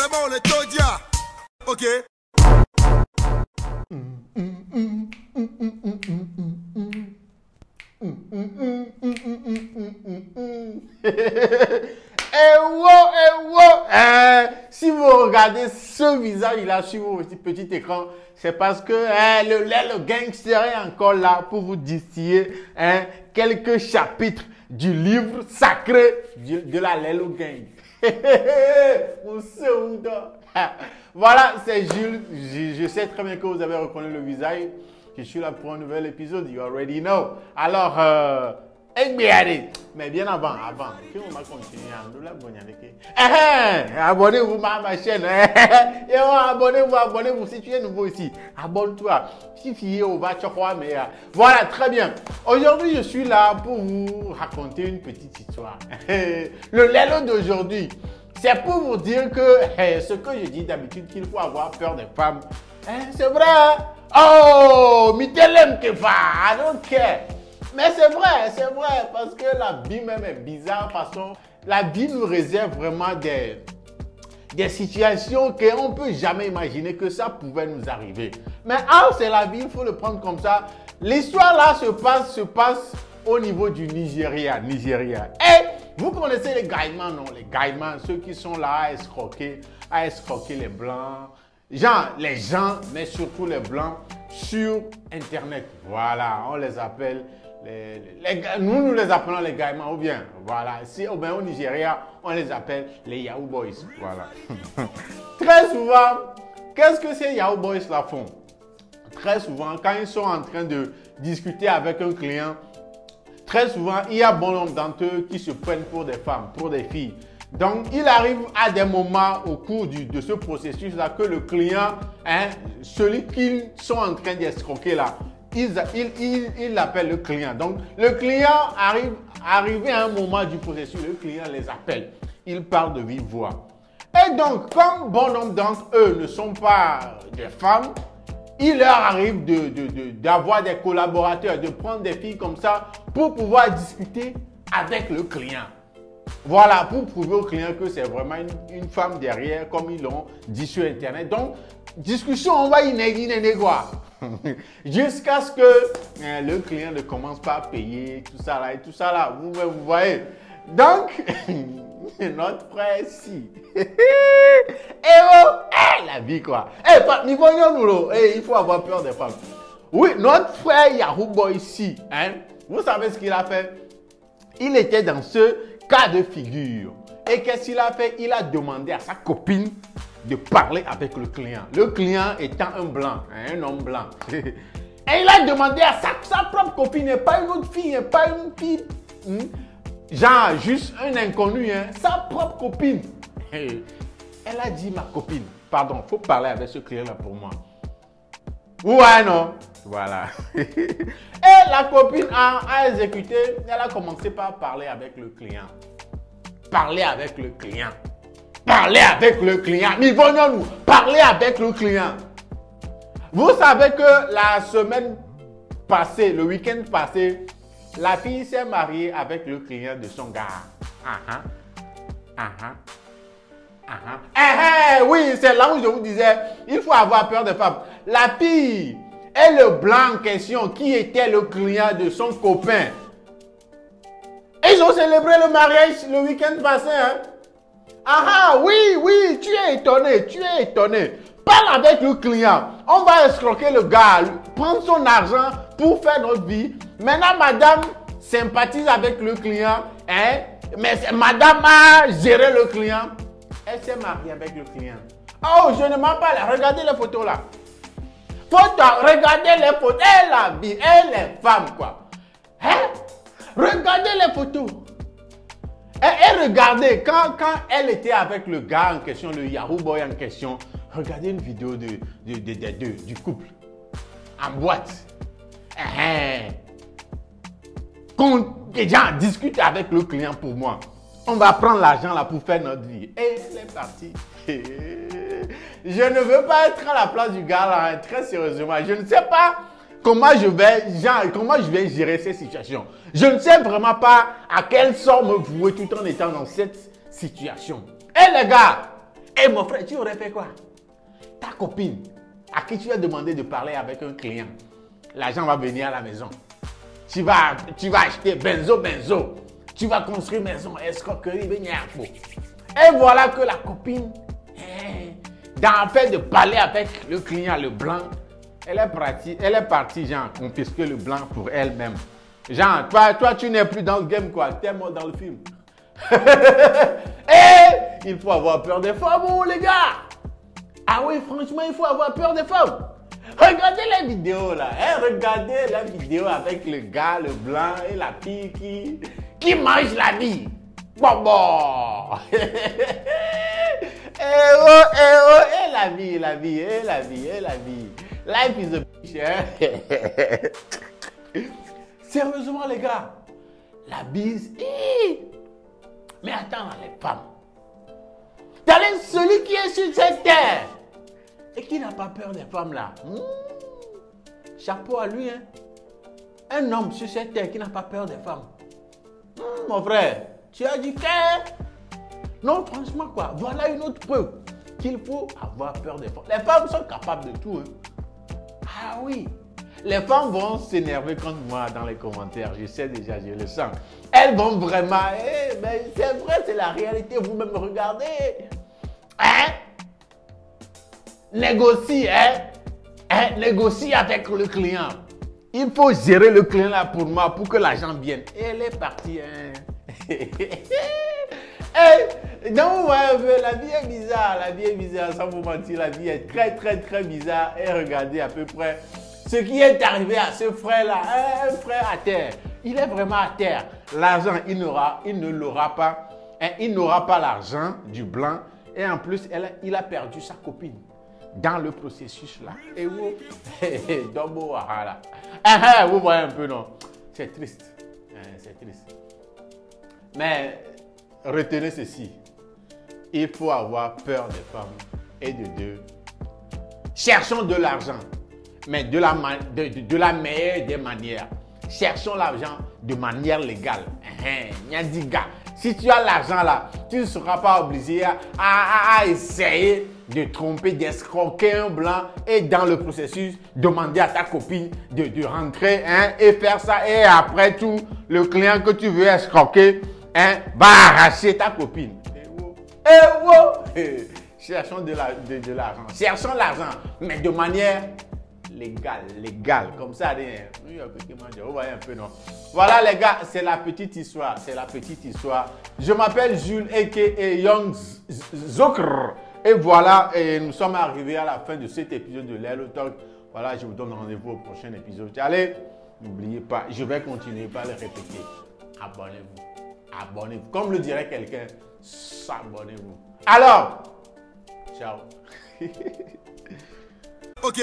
c'est bon, le Todia. Ok. Si vous regardez ce visage-là sur votre petit écran, c'est parce que le gangster est encore là pour vous distiller quelques chapitres du livre sacré de la Lelo Gang. Voilà, c'est Jules. Je sais très bien que vous avez reconnu le visage. Je suis là pour un nouvel épisode. You already know. Alors, mais bien avant, on va continuer. Abonnez-vous à ma chaîne. Abonnez-vous si tu es nouveau ici. Abonne-toi. Si on va mais voilà, très bien. Aujourd'hui, je suis là pour vous raconter une petite histoire. Le Lelo d'aujourd'hui, c'est pour vous dire que ce que je dis d'habitude, qu'il faut avoir peur des femmes. C'est vrai. Oh, Mitelem Kefa, I don't care. Mais c'est vrai, parce que la vie même est bizarre, parce que la vie nous réserve vraiment des situations qu'on ne peut jamais imaginer que ça pouvait nous arriver. Mais c'est la vie, il faut le prendre comme ça. L'histoire là se passe au niveau du Nigeria. Et vous connaissez les Gaïmans, non? Les Gaïmans, ceux qui sont là à escroquer les Blancs. Les gens, mais surtout les Blancs, sur Internet. Voilà, on les appelle... Nous les appelons les Gaïmans, ou bien, voilà, au Nigeria, on les appelle les Yahoo Boys, voilà. Très souvent, qu'est-ce que ces Yahoo Boys là font? Très souvent, quand ils sont en train de discuter avec un client, très souvent, il y a bon nombre d'entre eux qui se prennent pour des femmes, pour des filles. Donc, il arrive à des moments au cours de ce processus-là que le client, celui qu'ils sont en train d'escroquer là, il appelle le client. Donc, le client arrivé à un moment du processus, le client les appelle. Il parle de vive voix. Et donc, comme bon nombre d'entre eux ne sont pas des femmes, il leur arrive d'avoir des collaborateurs, de prendre des filles comme ça pour pouvoir discuter avec le client. Voilà, pour prouver au client que c'est vraiment une femme derrière, comme ils l'ont dit sur Internet. Donc, discussion, on va y quoi. Jusqu'à ce que le client ne commence pas à payer, tout ça là, vous voyez. Donc, notre frère si. La vie quoi. Il faut avoir peur des femmes. Oui, notre frère Yahoo Boy ici, vous savez ce qu'il a fait? Il était dans ce cas de figure. Et qu'est-ce qu'il a fait? Il a demandé à sa copine de parler avec le client. Le client étant un blanc, un homme blanc. Et il a demandé à sa propre copine, et pas une autre fille, et pas une fille, juste un inconnu, sa propre copine. Elle a dit, ma copine, pardon, il faut parler avec ce client-là pour moi. Ouais, non? Voilà. Et la copine a exécuté, elle a commencé par parler avec le client. Parler avec le client. Parler avec le client. Nous parler avec le client. Vous savez que la semaine passée, le week-end passé, la fille s'est mariée avec le client de son gars. Oui, c'est là où je vous disais, il faut avoir peur des femmes. La fille et le blanc en question qui était le client de son copain. Ils ont célébré le mariage le week-end passé. Oui, tu es étonné. Parle avec le client. On va escroquer le gars, prendre son argent pour faire notre vie. Maintenant, madame sympathise avec le client. Mais madame a géré le client. Elle s'est mariée avec le client. Oh, je ne mens pas là. Regardez les photos là. Regardez les photos. Elle a vie, elle est femme quoi. Regardez les photos. Et regardez, quand elle était avec le gars en question, le Yahoo Boy en question, regardez une vidéo des deux, du couple, en boîte. Quand les gens discutent avec le client pour moi, on va prendre l'argent là pour faire notre vie. Et elle est partie. Je ne veux pas être à la place du gars là, très sérieusement. Je ne sais pas comment je vais gérer ces situations. Je ne sais vraiment pas à quel sort me vouer tout en étant dans cette situation. Et les gars, Et mon frère, tu aurais fait quoi? Ta copine, à qui tu as demandé de parler avec un client, l'argent va venir à la maison. Tu vas acheter benzo. Tu vas construire maison, escroquerie, benyarfo. Et voilà que la copine, dans le fait de parler avec le client, le blanc, elle est partie, genre, confisquer le blanc pour elle-même. Genre, toi, tu n'es plus dans le game, quoi. Tu es mort dans le film. Et il faut avoir peur des femmes, oh, les gars. Ah oui, franchement, il faut avoir peur des femmes. Regardez la vidéo là, regardez la vidéo avec le gars, le blanc et la fille qui mange la vie. Bon. Et la vie. Life is a bitch, hein? Sérieusement les gars, la bise, mais attends les femmes. T'as celui qui est sur cette terre et qui n'a pas peur des femmes là. Chapeau à lui, hein. Un homme sur cette terre qui n'a pas peur des femmes. Mon frère, tu as du cœur. Non, franchement quoi, voilà une autre preuve qu'il faut avoir peur des femmes. Les femmes sont capables de tout, hein. Ah oui, les femmes vont s'énerver contre moi dans les commentaires, je sais déjà, je le sens. Elles vont vraiment, mais c'est vrai, c'est la réalité, vous-même regardez. Hein? Négocie, négocie avec le client. Il faut gérer le client là pour moi, pour que l'argent vienne. Et elle est partie, hein. Donc, vous voyez un peu, la vie est bizarre, sans vous mentir, la vie est très bizarre. Et regardez à peu près ce qui est arrivé à ce frère-là, un frère à terre. Il est vraiment à terre. L'argent, il ne l'aura pas. Il n'aura pas l'argent du blanc. Et en plus, il a perdu sa copine dans le processus là. Et vous, vous voyez un peu, non? C'est triste. C'est triste. Mais retenez ceci. Il faut avoir peur des femmes et de Dieu. Cherchons de l'argent, mais de la meilleure des manières. Cherchons l'argent de manière légale. Si tu as l'argent là, tu ne seras pas obligé à essayer de tromper, d'escroquer un blanc et dans le processus, demander à ta copine de rentrer et faire ça. Et après tout, le client que tu veux escroquer va arracher ta copine. Cherchons de l'argent. Cherchons l'argent, mais de manière légale. Comme ça, vous voyez un peu, non? Voilà les gars, c'est la petite histoire. Je m'appelle Jules, a.k.a. Young Zokr. Et voilà, et nous sommes arrivés à la fin de cet épisode de Lelo Talk. Voilà, je vous donne rendez-vous au prochain épisode. Allez, n'oubliez pas, je vais continuer par le répéter. Abonnez-vous. Comme le dirait quelqu'un, s'abonnez-vous. Alors, ciao. Ok.